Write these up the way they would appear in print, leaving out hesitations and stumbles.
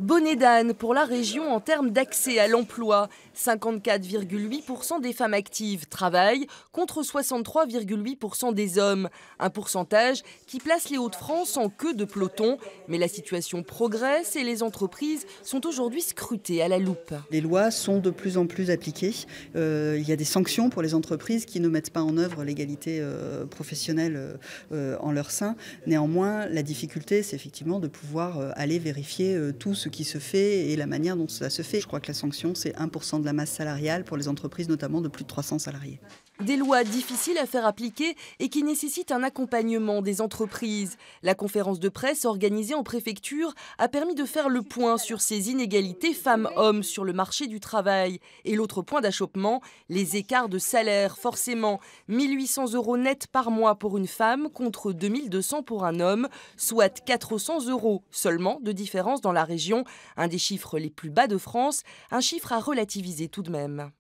Bonnet d'âne pour la région en termes d'accès à l'emploi. 54,8% des femmes actives travaillent contre 63,8% des hommes. Un pourcentage qui place les Hauts-de-France en queue de peloton. Mais la situation progresse et les entreprises sont aujourd'hui scrutées à la loupe. Les lois sont de plus en plus appliquées. Il y a des sanctions pour les entreprises qui ne mettent pas en œuvre l'égalité professionnelle en leur sein. Néanmoins, la difficulté, c'est effectivement de pouvoir aller vérifier tout ce qui se fait et la manière dont cela se fait. Je crois que la sanction, c'est 1% de la masse salariale pour les entreprises, notamment de plus de 300 salariés. Des lois difficiles à faire appliquer et qui nécessitent un accompagnement des entreprises. La conférence de presse organisée en préfecture a permis de faire le point sur ces inégalités femmes-hommes sur le marché du travail. Et l'autre point d'achoppement, les écarts de salaire. Forcément, 1 800 € net par mois pour une femme contre 2 200 pour un homme, soit 400 € seulement de différence dans la région. Un des chiffres les plus bas de France, un chiffre à relativiser tout de même.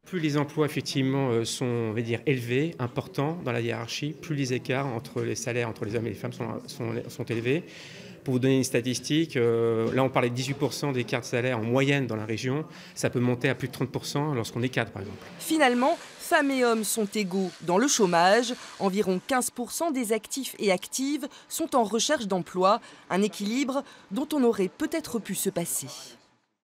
Plus les emplois effectivement sont, on va dire, élevés, importants dans la hiérarchie, plus les écarts entre les salaires entre les hommes et les femmes sont élevés. Pour vous donner une statistique, là on parlait de 18% d'écart de salaire en moyenne dans la région, ça peut monter à plus de 30% lorsqu'on est cadre par exemple. Finalement, femmes et hommes sont égaux dans le chômage. Environ 15% des actifs et actives sont en recherche d'emploi, un équilibre dont on aurait peut-être pu se passer.